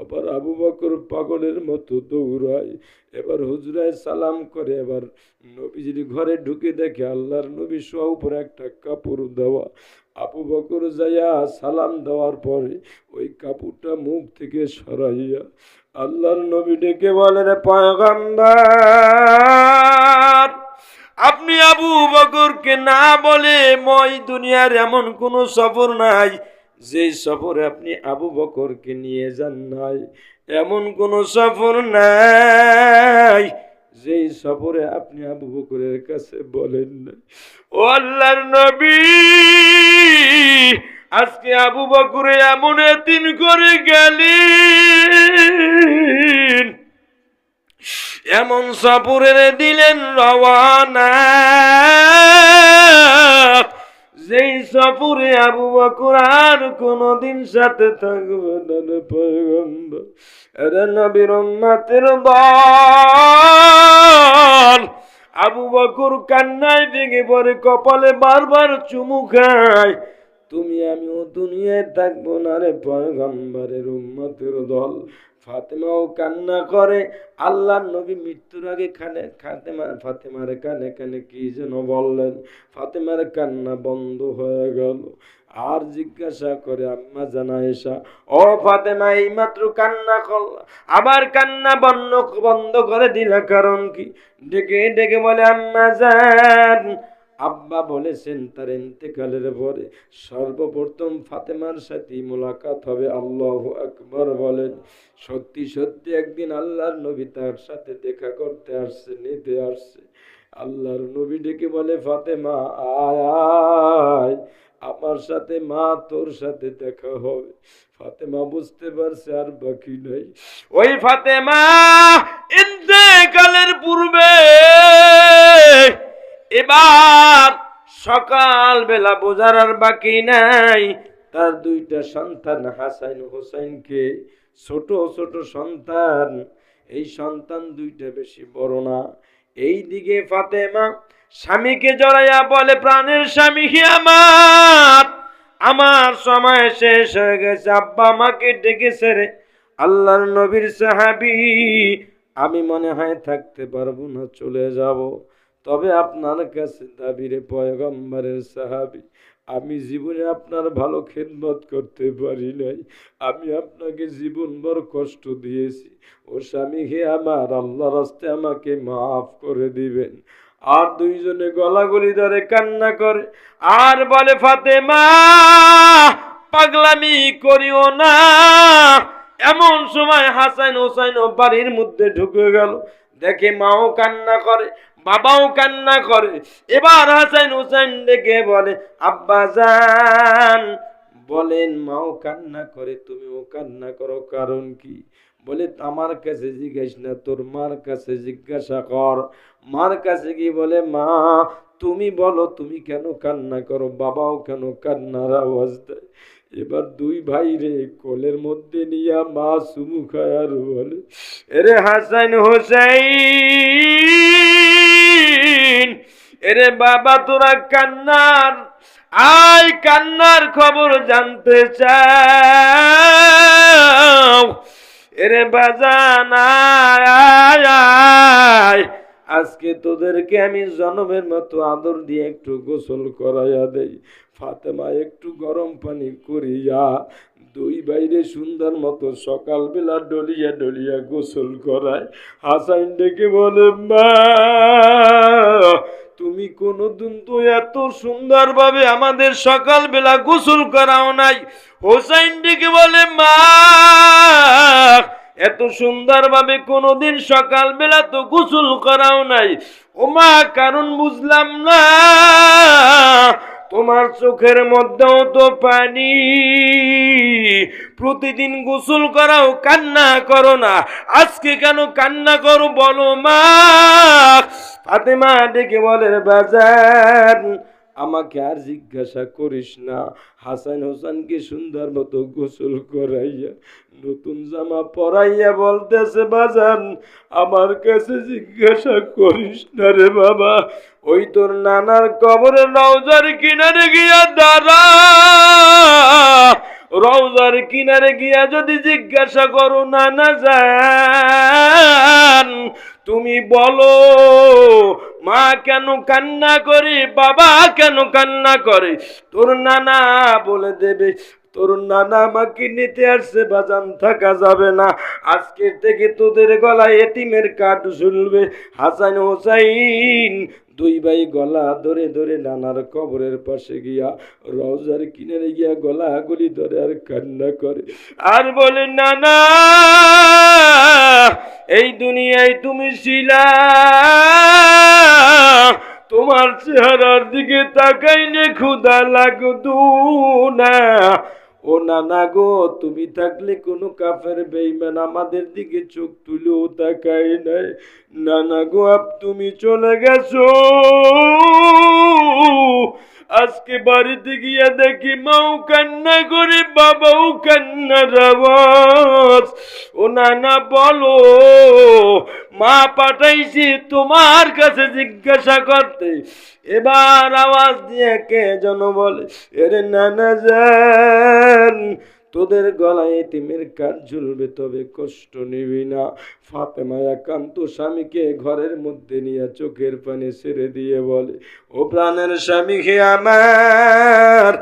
আবার আবু বকর পাগলের মতো দৌড়ায়, এবার হুজরায় সালাম করে, এবার নবীজির ঘরে ঢুকে দেখে আল্লাহর নবী শোয়া উপরে একটা কাপড় দেওয়া। আবু বকর যাইয়া সালাম দেওয়ার পরে ওই কাপড়টা মুখ থেকে সরাইয়া আল্লাহর নবী ডেকে বলেন, পয়গম্বর আপনি আবু বকরকে না বলে মই দুনিয়ার এমন কোন সফর নাই যে সফরে আপনি আবু বকরকে নিয়ে যান নাই, এমন কোন সফর নাই যে সফরে আপনি আবু বকরের কাছে বলেন না। ও আল্লাহর নবী, আজকে আবু বকরে এমন এতিম করে গেলেন, এমন সফরে দিলেন রওয়ানা, যেই সফরে আবু বকর আর কোনদিন সাথে থাকবে না। পয়গম্বর এরা নবীর উম্মতের দল। আবু বকর কান্নায় ভেঙে পড়ে, কপালে বারবার চুমু খায়, তুমি আমিও দুনিয়ায় থাকবো না রে পয়গম্বরের উম্মতের দল। ফাতেমাও কান্না করে। আল্লাহর নবী মৃত্যুর আগে ফাতেমার কানে কানে কি যেন বললেন, ফাতেমার কান্না বন্ধ হয়ে গেল। আর জিজ্ঞাসা করে আম্মা জান আয়েশা, ও ফাতেমা এইমাত্র কান্না করলা, আবার কান্না বন্ধ করে দিলা, কারণ কি? ডেকে ডেকে বলে, আম্মা জান আব্বা বলেছেন তার ইন্তেকালের পরে সর্বপ্রথম ফাতেমার সাথে মোলাকাত হবে। আল্লাহু আকবার বলেন। সত্যি সত্যি একদিন আল্লাহর নবী তার সাথে দেখা করতে আসছে, নিতে আসছে। আল্লাহর নবী ডেকে বলে, ফাতেমা আয় আয়, আমার সাথে মা তোর সাথে দেখা হবে। ফাতেমা বুঝতে পারছে আর বাকি নাই। ওই ফাতেমা ইন্তেকালের পূর্বে এবার সকাল বেলা বোঝার আর বাকি নাই, তার দুইটা সন্তান হাসান হোসেনকে, ছোট ছোট সন্তান, এই সন্তান দুইটা বেশি বড় না। এইদিকে ফাতেমা স্বামীকে জড়াইয়া বলে, প্রাণের স্বামী আমার, আমার সময় শেষ হয়ে গেছে, আব্বা আমাকে ডেকেছে রে, আল্লাহর নবীর সাহাবী, আমি মনে হয় থাকতে পারবো না, চলে যাব। তবে আপনার কাছে দাবি রে পয়গম্বরের সাহাবী, আমি জীবনে আপনার ভালো খেদমত করতে পারি নাই, আমি আপনাকে জীবনভর কষ্ট দিয়েছি, ও স্বামী হে আমার, আল্লাহর রাস্তায় আমাকে মাফ করে দিবেন। আর দুইজনে গলাগলি ধরে কান্না করে আর বলে, ফাতেমা পাগলামি করিও না। এমন সময় হাসান হোসেন বাড়ির মধ্যে ঢুকে গেল, দেখে মাও কান্না করে, বাবাও কান্না করে। এবার হাসান হোসেন ডেকে বলে, আব্বা জান, বলেন মাও কান্না করে, তুমিও কান্না করো, কারণ কি? বলে, আমার কাছে জিজ্ঞাসা না, তোর মার কাছে জিজ্ঞাসা কর। মার কাছে কি বলে, মা তুমি বলো তুমি কেন কান্না করো, বাবাও কেন কান্নার আওয়াজ দেয়। এবার দুই ভাই রে কোলের মধ্যে নিয়া মা চুমু খায় আর বলে, এরে হাসান হোসেন, এরে বাবা তোরা কান্নার, আয় কান্নার খবর জানতে চাও, এরে বাজান আয় আয়, আজকে তোদেরকে আমি জনমের মতো আদর দিয়ে একটু গোসল করাইয়া দেই। ফাতেমা একটু গরম পানি করিয়া দুই বাইরে সুন্দর মতো সকালবেলা ডলিয়া ডলিয়া গোসল করায়। হাসান ডেকে বলে, মা তুমি কোনদিন তো এত সুন্দরভাবে আমাদের সকালবেলা গোসল করাও নাই। হোসাইন ডেকে বলে, মা এত সুন্দরভাবে কোনদিন সকালবেলা তো গোসল করাও নাই। ও মা, কারণ বুঝলাম না, তোমার চোখের মধ্যেও তো পানি, প্রতিদিন গোসল করাও, কান্না করো না, আজকে কেন কান্না করো বলো মা। ফাতেমা ডেকে বলে, বাজার আমাকে আর জিজ্ঞাসা করিস না। হাসান হোসেনকে সুন্দর মতো গোসল করাইয়া নতুন জামা পরাইয়া বলতেছে, বাজান আমার কাছে জিজ্ঞাসা করিস না রে বাবা, ওই তোর নানার কবরে রওজার কিনারে গিয়া দাঁড়া, রওজার কিনারে গিয়া যদি জিজ্ঞাসা করো নানা যান, তুমি বলো মা কেন কান্না করে, বাবা কেন কান্না করে, তোর নানা বলে দেবে তোর নানা আমাকে নিতে আসছে, বাজান থাকা যাবে না, আজকের থেকে তোদের গলায় এতিমের কাঠ ঝুলবে। হাসান হোসাইন দুই ভাই গলা ধরে ধরে নানার কবরের পাশে গিয়া রওজার কিনারে গিয়া গলা গলি ধরে আর কান্না করে আর বলে, নানা এই দুনিয়ায় তুমি ছিলা, তোমার চেহারার দিকে তাকাইলে ক্ষুধা লাগতো না। ও নানা গো, তুমি থাকলে কোনো কাফের বেঈমান আমাদের দিকে চোখ তুলেও তাকায় নাই। নানা গো, তুমি চলে গেছো, আজকে বাড়িতে গিয়া দেখি মাও কান্না করে, বাবাও কান্নার আওয়াজ। ও নানা বলো, মা পাঠাইছি তোমার কাছে জিজ্ঞাসা করতে। এবার আওয়াজ দিয়ে কে যেন বলে, এরে নানা যান, তোদের গলায় এতিমের কাঠ ঝুলবে, তবে কষ্ট নিবি না। ফাতেমা একান্ত স্বামীকে ঘরের মধ্যে নিয়ে চোখের পানি ছেড়ে দিয়ে বলে, ও প্রাণের স্বামী হে আমার,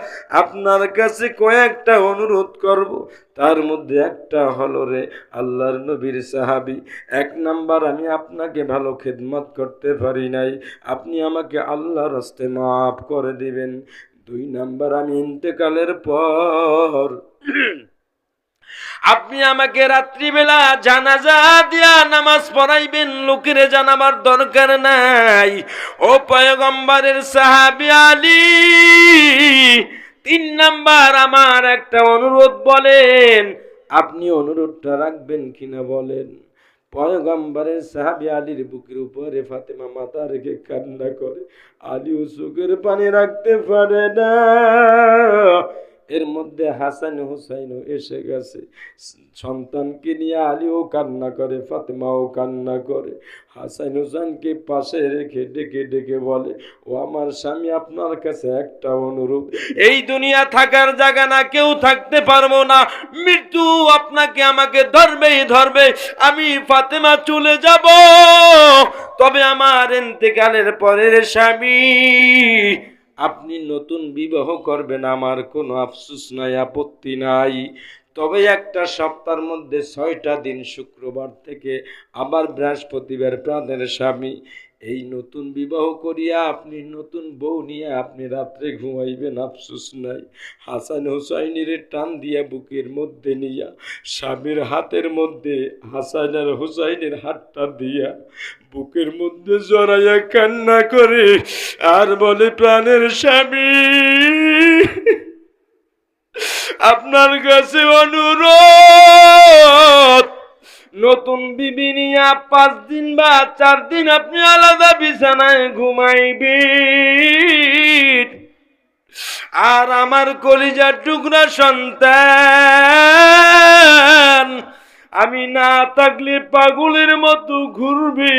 আপনার কাছে কয়েকটা অনুরোধ করব, তার মধ্যে একটা হলো রে আল্লাহর নবীর সাহাবী, এক নাম্বার আমি আপনাকে ভালো খেদমত করতে পারি নাই, আপনি আমাকে আল্লাহর রাস্তায় মাফ করে দিবেন। দুই নাম্বার, আমি ইন্তেকালের পর আপনি আমাকে রাত্রিবেলা জানাজা দিয়া নামাজ পড়াইবেন, লোকের জানাবার দরকার নাই। ও পয়গম্বরের সাহাবী আলী, তিন নাম্বার আমার একটা অনুরোধ বলেন, আপনি অনুরোধটা রাখবেন কিনা বলেন। পয়গম্বরের সাহাবী আলীর বুকের উপরে ফাতেমা মাথা রেখে কান্না করে, আলীও চোখের পানি রাখতে পারে না। এর মধ্যে হাসান হুসাইনও এসে গেছে। সন্তানকে নিয়ে আলীও কান্না করে, ফাতেমাও কান্না করে। হাসান হুসাইনকে পাশে রেখে ডেকে ডেকে বলে, ও আমার স্বামী, আপনার কাছে একটা অনুরোধ, এই দুনিয়া থাকার জায়গা না, কেউ থাকতে পারবো না, মৃত্যু আপনাকে আমাকে ধরবেই ধরবে, আমি ফাতেমা চলে যাব, তবে আমার ইন্তেকালের পরের স্বামী আপনি নতুন বিবাহ করবেন, আমার কোনো আফসোস নাই, আপত্তি নাই, তবে একটা সপ্তাহের মধ্যে 6টা দিন, শুক্রবার থেকে আবার বৃহস্পতিবার প্রাণের স্বামী, এই নতুন বিবাহ করিয়া আপনি নতুন বউ নিয়ে আপনি রাত্রে ঘুমাইবেন, আফসোস নাই। হাসান হুসাইনের টান দিয়া বুকের মধ্যে নিয়া স্বামীর হাতের মধ্যে হাসান আর হুসাইনের হাতটা দিয়া বুকের মধ্যে জড়াইয়া কান্না করে আর বলে, প্রাণের স্বামী, আপনার কাছে অনুরোধ, নতুন বিবি নিয়া 5 দিন বা 4 দিন আপনি আলাদা বিছানায় ঘুমাইবেন, আর আমার কলিজার টুকরা সন্তান আমি না থাকলে পাগলের মতো ঘুরবে,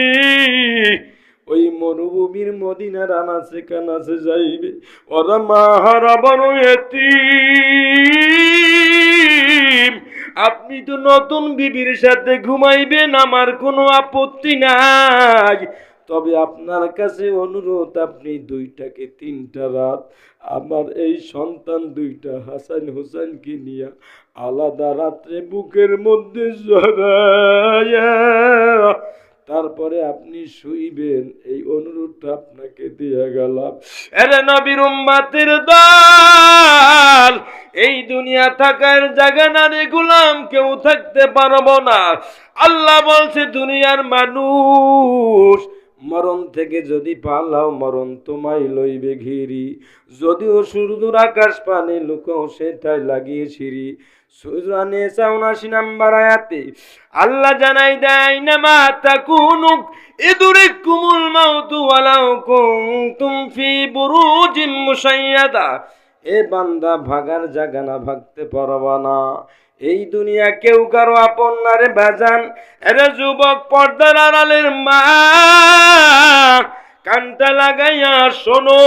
ওই মরুভূমির মদিনার আনাচে কানাচে যাইবে, ওরা মাহারা বড় এতিম, আপনি তো নতুন বিবির সাথে ঘুমাইবেন, আমার কোনো আপত্তি নাই, তবে আপনার কাছে অনুরোধ, আপনি 2টাকে 3টা রাত আমার এই সন্তান 2টা হাসান হোসেনকে নিয়ে আলাদা রাত্রে বুকের মধ্যে জড়ায়া তারপরে আপনি শুইবেন, এই অনুরোধটা আপনাকে দিয়ে গেলাম। আরে নবীর উম্মতের দল, এই দুনিয়া থাকার জায়গা না রে গোলাম, কেউ থাকতে পারবো না। আল্লাহ বলছে, দুনিয়ার মানুষ, মরণ থেকে যদি পালাও, মরণ তোমায় লইবে ঘিরি, যদিও সুদূর আকাশ পানে লুকাও, সেটাই লাগিয়ে সিঁড়ি। সূরা নিসা ৭৯ নম্বর আয়াতে আল্লাহ জানাই দেয়, নামা তাকুনুক ইদরিকুমুল মাউতু ওয়ালাউ কুনতুম ফি বুরুজিন মুশাইয়াদা, এ বান্দা, ভাগার জায়গা না, ভাগতে পারবা না, এই দুনিয়া কেউ কারো আপন না রে বাজান। এরে যুবক, পর্দার আড়ালের মা, কানটা লাগাইয়া শোনো,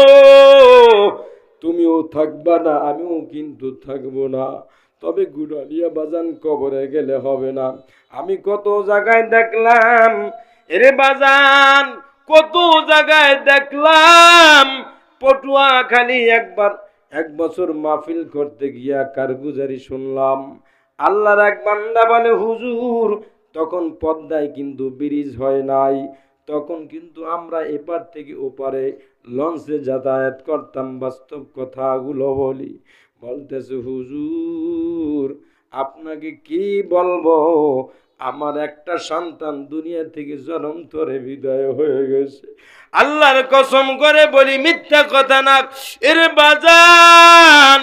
তুমিও থাকবা না, আমিও কিন্তু থাকবো না, তবে গুড়ালিয়া বাজান কবরে গেলে হবে না। আমি কত জায়গায় দেখলাম, এরে বাজান, কত জায়গায় দেখলাম, পটুয়াখালী একবার 1 বছর মাহফিল করতে গিয়া কারগুজারি শুনলাম, আল্লাহর এক বান্দা বলে, হুজুর, তখন পদ্মায় কিন্তু ব্রিজ হয় নাই, তখন কিন্তু আমরা এপার থেকে ওপারে লঞ্চে যাতায়াত করতাম, বাস্তব কথাগুলো বলি, বলতেছে, হুজুর, আপনাকে কি বলবো, আমার একটা সন্তান দুনিয়া থেকে জন্ম ধরে বিদায় হয়ে গেছে, আল্লাহর কসম করে বলি, মিথ্যা কথা না। এর বাজান,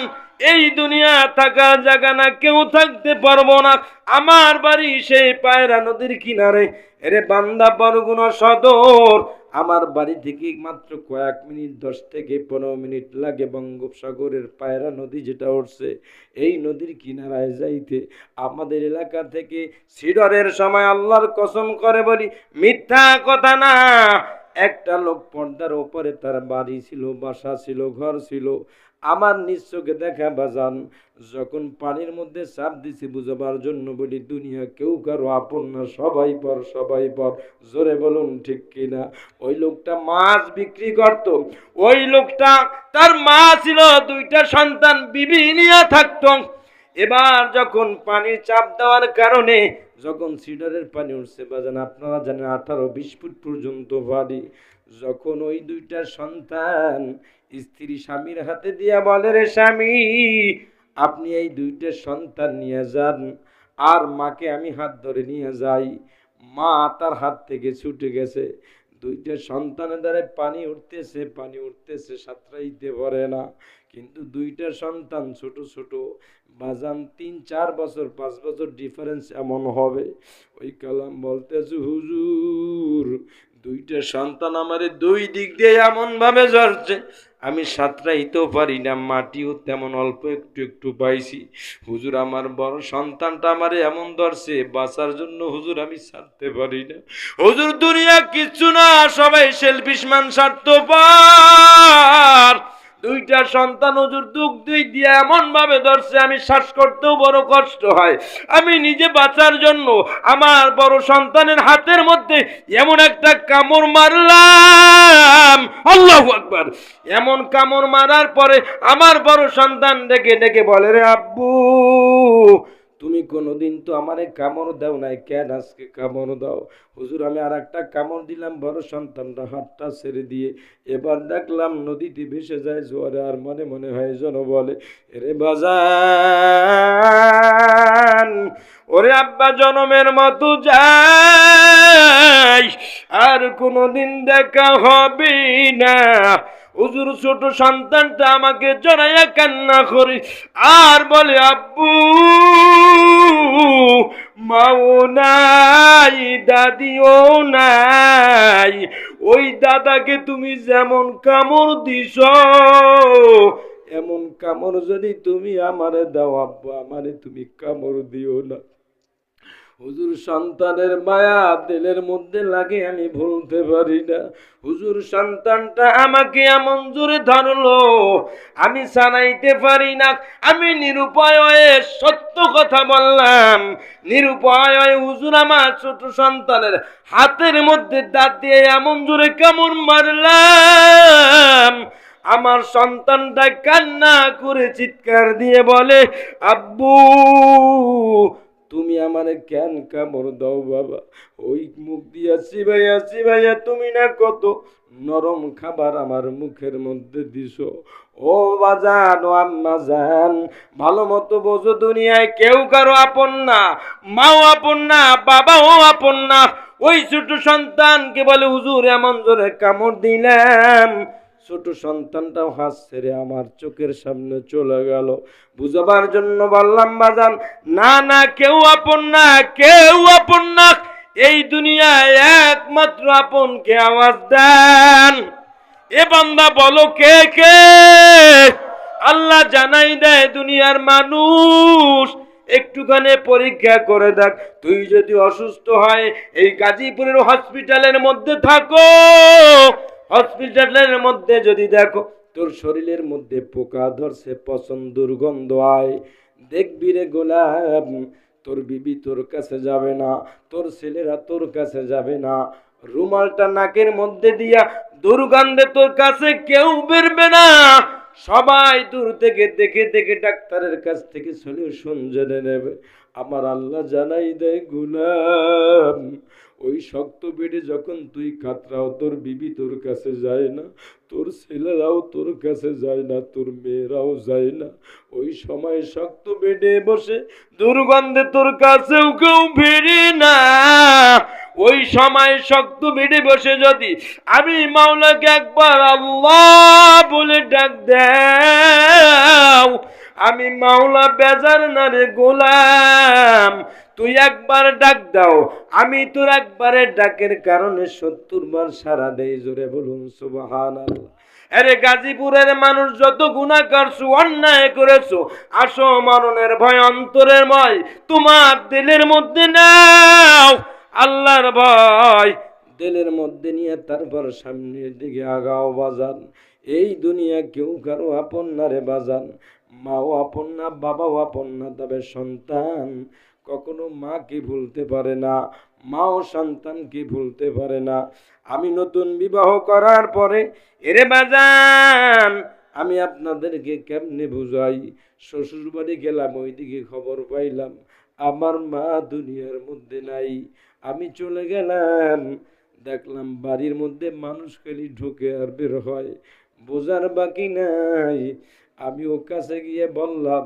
এই দুনিয়া থাকা জায়গা না, কেউ থাকতে পারবো না, আমার বাড়ি সেই পায়রা নদীর কিনারে, এরে বান্দা বরগুনা সদর, আমার বাড়ি থেকে মাত্র কয়েক মিনিট, 10 থেকে 15 মিনিট লাগে বঙ্গোপসাগরের পায়রা নদী যেটা উঠছে, এই নদীর কিনারায় যাইতে আমাদের এলাকা থেকে সিডরের সময়, আল্লাহর কসম করে বলি, মিথ্যা কথা না, একটা লোক পর্দার ওপরে তার বাড়ি ছিল, বাসা ছিল, ঘর ছিল, আমার নিজ চোখে দেখা বাজান, যখন পানির মধ্যে চাপ দিছি বুঝাবার জন্য বলি, দুনিয়া কেউ কারো আপন না, সবাই পর, সবাই পর, জোরে বলুন ঠিক কিনা। ওই লোকটা মাছ বিক্রি করত, ওই লোকটা, তার মা ছিল, 2টা সন্তান, বিবি নিয়ে থাকতো। এবার যখন পানির চাপ দেওয়ার কারণে যখন সিডারের পানি উঠছে বাজান, আপনারা জানেন 18-20 ফুট পর্যন্ত পানি, যখন ওই 2টা সন্তান স্ত্রী স্বামীর হাতে দিয়া বলে, রে স্বামী, আপনি এই 2টা সন্তান নিয়ে যান, আর মাকে আমি হাত ধরে নিয়ে যাই, মা তার হাত থেকে ছুটে গেছে, 2টা সন্তানের দ্বারা পানি উঠতেছে, পানি উঠতেছে, সাঁতরাইতে পারে না, কিন্তু 2টা সন্তান ছোট ছোট বাজান, 3-4 বছর 5 বছর ডিফারেন্স এমন হবে। ওই কালাম বলতেছে, হুজুর, দুইটা সন্তান আমারে দুই দিক দিয়ে এমন ভাবে ঝরছে, আমি সাঁতরাইতেও পারি না, মাটিও তেমন অল্প একটু একটু পাইছি। হুজুর আমার বড় সন্তানটা আমারে এমন ধরছে, বাঁচার জন্য হুজুর আমি ছাড়তে পারি না। হুজুর দুনিয়া কিচ্ছু না, সবাই সেলফিশমান, স্বার্থপর। দুইটা সন্তান হুজুর দুঃখ দুই দিয়ে এমন ভাবে ধরছে, আমি শ্বাস করতেও বড় কষ্ট হয়। আমি নিজে বাঁচার জন্য আমার বড় সন্তানের হাতের মধ্যে এমন একটা কামড় মারলাম, আল্লাহু আকবার। এমন কামড় মারার পরে আমার বড় সন্তান ডেকে ডেকে বলে, রে আব্বু, তুমি কোনোদিন তো আমারে কামড় দাও নাই, কেন আজকে কামড় দাও? হুজুর আমি আর একটা কামড় দিলাম, বড় সন্তানটা হাতটা ছেড়ে দিয়ে এবার দেখলাম নদীতে ভেসে যায় জোয়ারে, আর মনে মনে হয় যেন বলে, রে বাজান, ওরে আব্বা জনমের মতো যাই, আর কোনোদিন দেখা হবে না। হুজুর ছোট সন্তানটা আমাকে জড়াইয়া কান্না করে আর বলে, আব্বু, মাও নাই, দাদিও নাই, ওই দাদাকে তুমি যেমন কামড় দিছ, এমন কামড় যদি তুমি আমারে দাও আব্বু, আমারে তুমি কামড় দিও না। হুজুর সন্তানের মায়া দিলের মধ্যে লাগে, আমি ভুলতে পারি না। হুজুর সন্তানটা আমাকে এমন জোরে ধরলো, আমি জানাইতে পারি না। আমি নিরুপায় হয়ে সত্য কথা বললাম, নিরুপায় হয়ে হুজুর আমার ছোট সন্তানের হাতের মধ্যে দাঁত দিয়ে এমন জোরে কামড় মারলাম, আমার সন্তানটা কান্না করে চিৎকার দিয়ে বলে, আব্বু, তুমি আমারে কেন কামড় দাও বাবা? ওই মুখ দিয়া চিবাইয়া চিবাইয়া তুমি না কত নরম খাবার আমার মুখের মধ্যে দিছো। ও বাজান, ও আম্মা জান, ভালো মতো বোঝো, দুনিয়ায় কেউ কারো আপন না, মাও আপন না, বাবাও আপন না। ওই ছোট সন্তানকে বলে, হুজুর এমন জোরে কামড় দিলাম, ছোট সন্তানটাও হাত ছেড়ে আমার চোখের সামনে চলে গেল। বুঝাবার জন্য বললাম, বাজান, না না, কেউ আপন না, কেউ আপন না। এই দুনিয়ায় একমাত্র আপন কে? আওয়াজ দেন। এ বান্দা বলো কে কে? আল্লাহ জানাই দেয়, দুনিয়ার মানুষ একটুখানি পরীক্ষা করে দেখ, তুই যদি অসুস্থ হয় এই গাজীপুরের হসপিটালের মধ্যে থাকো, হসপিটালের মধ্যে যদি দেখো তোর শরীরের মধ্যে পোকা ধরছে, পছন্দ দুর্গন্ধ আয়, দেখবি রে গোলাম, তোর বিবি তোর কাছে যাবে না, তোর ছেলেরা তোর কাছে যাবে না, রুমালটা নাকের মধ্যে দিয়া দুর্গন্ধে তোর কাছে কেউ বেরবে না, সবাই দূর থেকে দেখে দেখে ডাক্তারের কাছ থেকে সলিউশন জেনে নেবে। আমার আল্লাহ জানাই দেয়, গোলাম, ওই শক্ত বেডে যখন তুই কাতরাও, তোর বিবি তোর কাছে যায় না, তোর ছেলেরাও তোর কাছে যায় না, তোর মেয়েরাও যায় না। ওই সময় শক্ত বেডে বসে দুর্গন্ধে তোর কাছেও কেউ ফিরে না। ওই সময় শক্ত বেডে বসে যদি আমি মাওলাকে একবার আল্লাহ বলে ডাক দাও, আমি মাওলা বেজার না রে গোলাম, তুই একবার ডাক দাও, আমি তোর একবারের ডাকের কারণে 70 বার সারা দেই। জোরে বলুন সুবহানাল্লাহ। আরে গাজীপুরের মানুষ যত গুনাহ করছো, অন্যায় করেছো, আসো মরণের ভয় অন্তরের ভয় তোমার দিলের মধ্যে নাও, আল্লাহর ভয় দিলের মধ্যে নিয়ে তারপর সামনের দিকে আগাও বাজান। এই দুনিয়া কেউ কারো আপন না রে বাজান, মাও আপন না, বাবাও আপন না, তবে সন্তান কখনো মাকে ভুলতে পারে না, মাও সন্তানকে ভুলতে পারে না। আমি নতুন বিবাহ করার পরে, এরে বাজান, আমি আপনাদেরকে কেমনে বুঝাই, শ্বশুর বাড়ি গেলাম, ওইদিকে খবর পাইলাম আমার মা দুনিয়ার মধ্যে নাই। আমি চলে গেলাম, দেখলাম বাড়ির মধ্যে মানুষ খালি ঢুকে আর বের হয়, বোঝার বাকি নাই। আমি ওর কাছে গিয়ে বললাম,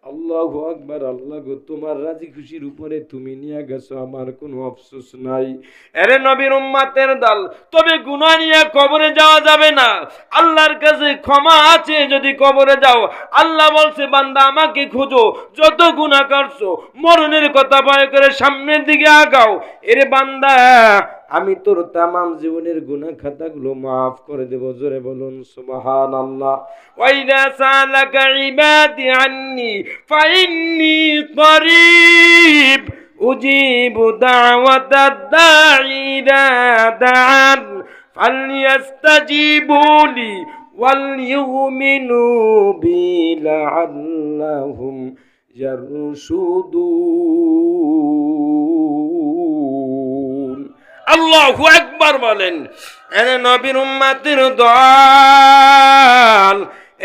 আল্লাহু আকবার, আল্লাহ গো, তোমার রাজি খুশির উপরে তুমি নিয়ে গেছো, আমার কোনো আফসোস নাই। আরে নবীর উম্মতের দল, তবে গুনাহ নিয়ে কবরে যাওয়া যাবে না, আল্লাহর কাছে ক্ষমা আছে যদি কবরে যাও। আল্লাহ বলছে, বান্দা আমাকে খুঁজো, যত গুনাহ করছো, মরণের কথা ভয় করে সামনের দিকে আগাও। এরে বান্দা, আমি তোর তামাম জীবনের গুনাহ খাতাগুলো মাফ করে দেব। জোরে বলুন সুবহানাল্লাহ। ওয়াইদা সালাকা ইবাদি আন্নি ফাইন্নি করিব উজিবু দাওয়াতাদ দাঈ ইযা দাআন ফালইস্তাজিবুলি ওয়ালইউমিনু বি লাআল্লাহুম ইয়ারশুদুন। আল্লাহু আকবার বলেন। এরে নবীর উম্মতের দল,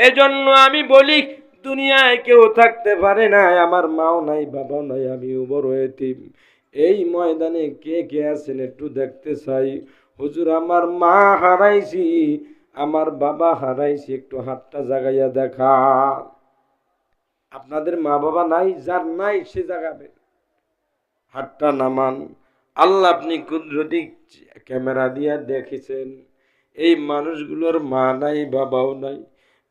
এজন্য আমি বলি দুনিয়ায় কেউ থাকতে পারে না, আমার মাও নাই বাবাও নাই, আমিও বড় এতিম। এই ময়দানে কে কে আছেন একটু দেখতে চাই। হুজুর আমার মা হারাইছি, আমার বাবা হারাইছি, একটু হাতটা জাগাইয়া দেখা। আপনাদের মা বাবা নাই, যার নাই সে জাগাবেন, হাতটা নামান। আল্লাহ আপনি কুদরতি ক্যামেরা দিয়া দেখেছেন এই মানুষগুলোর মা নাই বাবাও নাই,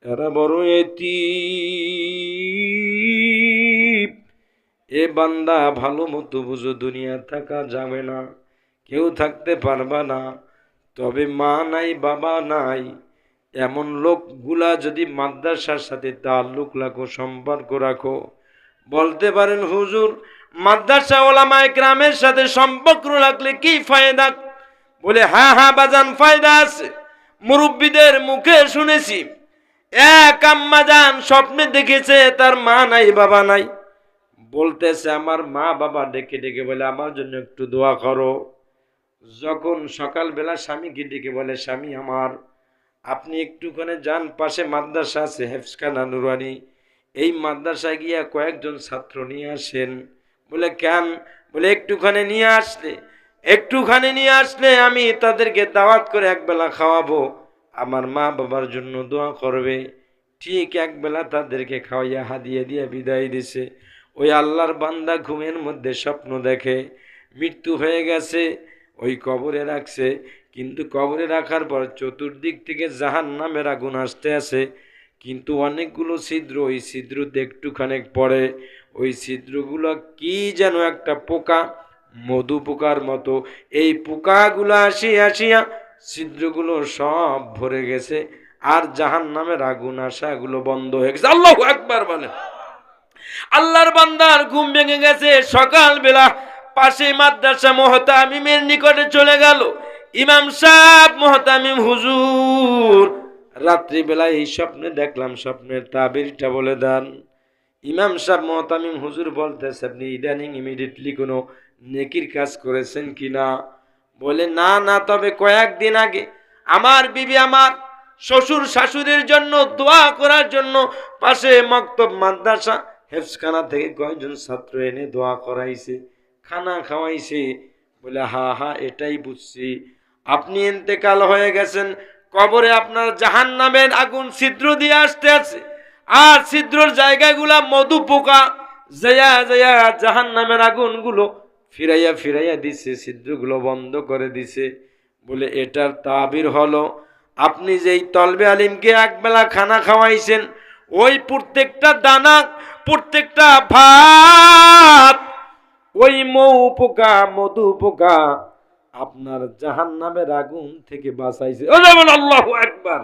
এরা বড় এতিম। এ বান্দা ভালো মতো বুঝো, দুনিয়া থাকা যাবে না, কেউ থাকতে পারবা না। তবে মা নাই বাবা নাই এমন লোকগুলা যদি মাদ্রাসার সাথে তাল্লুক রাখো, সম্পর্ক রাখো, বলতে পারেন হুজুর মাদ্রাসা ওলামায়ে কেরামের সাথে সম্পর্ক রাখলে কি ফায়দা? বলে হ্যাঁ হ্যাঁ বাজান, ফায়দা আছে। মুরব্বীদের মুখে শুনেছি, এক আম্মা জান স্বপ্নে দেখেছে তার মা নাই বাবা নাই, বলতেছে আমার মা বাবা ডেকে ডেকে বলে আমার জন্য একটু দোয়া করো। যখন সকালবেলা স্বামীকে ডেকে বলে স্বামী আমার, আপনি একটুখানে যান, পাশে মাদ্রাসা আছে হেফজখানা নুরানি, এই মাদ্রাসায় গিয়া কয়েকজন ছাত্র নিয়ে আসেন। বলে কেন? বলে একটুখানি নিয়ে আসলে আমি তাদেরকে দাওয়াত করে একবেলা খাওয়াবো, আমার মা বাবার জন্য দোয়া করবে। ঠিক একবেলা তাদেরকে খাওয়াইয়া হাদিয়া দিয়ে বিদায় দিছে। ওই আল্লাহর বান্দা ঘুমের মধ্যে স্বপ্ন দেখে মৃত্যু হয়ে গেছে, ওই কবরে রাখছে, কিন্তু কবরে রাখার পর চতুর্দিক থেকে জাহান্নামের আগুন আসতে আছে, কিন্তু অনেকগুলো ছিদ্র, ওই ছিদ্রতে একটুখানি পড়ে, ওই ছিদ্রগুলো কি যেন একটা পোকা, মধু পোকার মতো, এই পোকাগুলো আসিয়া ছিদ্রগুলো সব ভরে গেছে, আর জাহান্নামের আগুন আসাগুলো বন্ধ হয়ে গেছে। আল্লাহু আকবার বলেন। আল্লাহর বান্দার ঘুম ভেঙে গেছে, সকালবেলা পাশে মাদ্রাসা মুহতামিমের নিকটে চলে গেল। ইমাম সাহেব মুহতামিম হুজুর, রাত্রিবেলা এই স্বপ্নে দেখলাম, স্বপ্নের তাবিরটা বলে দেন। ইমাম সাহেব মুহতামিম হুজুর বলতেছে আপনি ইদানিং ইমিডিয়েটলি কোনো নেকির কাজ করেছেন কিনা? বলে না না, তবে কয়েকদিন আগে আমার বিবি আমার শ্বশুর শাশুড়ির জন্য দোয়া করার জন্য পাশে মক্তব মাদ্রাসা হেফজখানা থেকে কয়েকজন ছাত্র এনে দোয়া করাইছে, খানা খাওয়াইছে। বলে হা হা, এটাই বুঝছি, আপনি ইন্তেকাল হয়ে গেছেন, কবরে আপনার জাহান্নামের আগুন ছিদ্র দিয়ে আসতে আছে, আর ছিদ্রর জায়গাগুলা মধু পোকা জয়া জয়া জাহান্নামের আগুনগুলো ফিরাইয়া দিছে, ছিদ্রগুলো বন্ধ করে দিছে। বলে এটার তাবির হলো আপনি যেই তলবে আলিমকে একবেলা খানা খাওয়াইছেন, ওই প্রত্যেকটা দানা, প্রত্যেকটা ভাত, ওই মৌ পোকা মধু পোকা আপনার জাহান্নামের আগুন থেকে বাঁচাইছে। আল্লাহু আকবার।